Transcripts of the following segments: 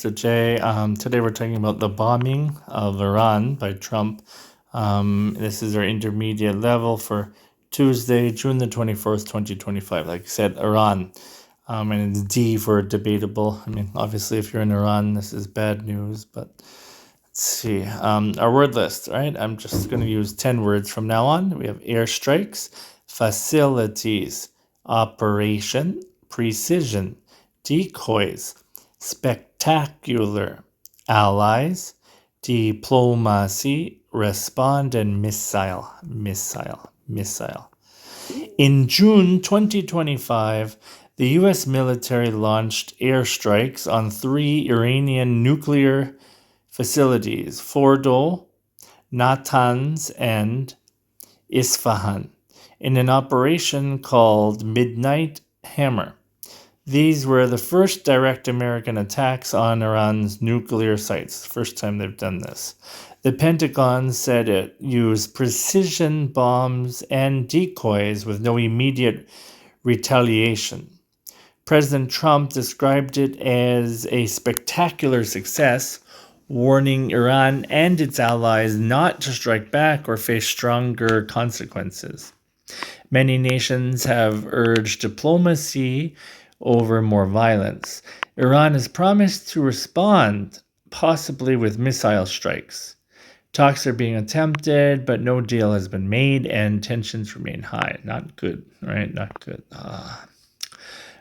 Mr. J. Today we're talking about the bombing of Iran by Trump. This is our intermediate level for Tuesday, June the 21st, 2025. Like I said, Iran. And it's D for debatable. I mean, obviously, if you're in Iran, this is bad news, but let's see. Our word list, right? I'm just going to use 10 words from now on. We have airstrikes, facilities, operation, precision, decoys, spectacular, allies, diplomacy, respond, and missile. In June 2025, the U.S. military launched airstrikes on 3 Iranian nuclear facilities, Fordo, Natanz, and Isfahan, in an operation called Midnight Hammer. These were the first direct American attacks on Iran's nuclear sites. First time they've done this. The Pentagon said it used precision bombs and decoys with no immediate retaliation. President Trump described it as a spectacular success, warning Iran and its allies not to strike back or face stronger consequences. Many nations have urged diplomacy over more violence. Iran has promised to respond, possibly with missile strikes. Talks are being attempted, but no deal has been made, and tensions remain high. Not good, right? Not good. All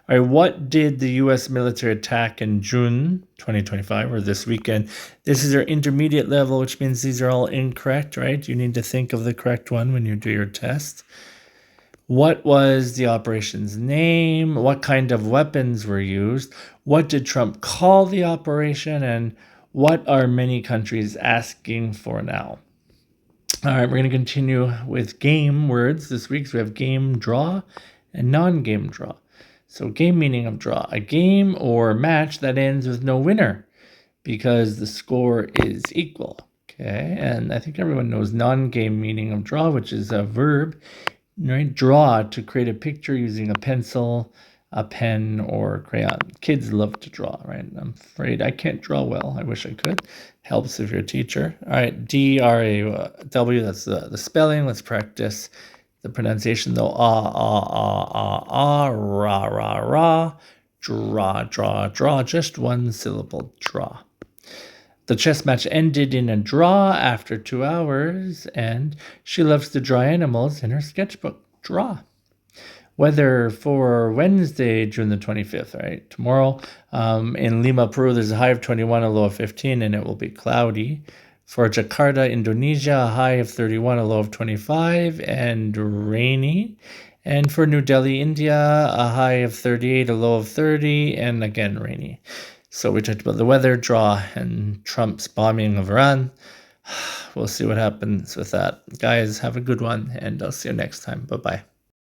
right, what did the U.S. military attack in June 2025, or this weekend? This is our intermediate level, which means these are all incorrect, right? You need to think of the correct one when you do your test. What was the operation's name? What kind of weapons were used? What did Trump call the operation? And what are many countries asking for now? All right, we're going to continue with game words this week. So we have game, draw, and non-game draw. So game meaning of draw, a game or match that ends with no winner because the score is equal. Okay, and I think everyone knows non-game meaning of draw, which is a verb. Right? Draw, to create a picture using a pencil, a pen, or a crayon. Kids love to draw, right? I'm afraid I can't draw well. I wish I could. Helps if you're a teacher. All right, D-R-A-W, that's the spelling. Let's practice the pronunciation, though. Ra, draw. Just one syllable, draw. The chess match ended in a draw after 2 hours, and she loves to draw animals in her sketchbook. Draw. Weather for Wednesday, June the 25th, right? Tomorrow in Lima, Peru, there's a high of 21, a low of 15, and it will be cloudy. For Jakarta, Indonesia, a high of 31, a low of 25, and rainy. And for New Delhi, India, a high of 38, a low of 30, and again rainy. So we talked about the weather, draw, and Trump's bombing of Iran. We'll see what happens with that. Guys, have a good one, and I'll see you next time. Bye-bye.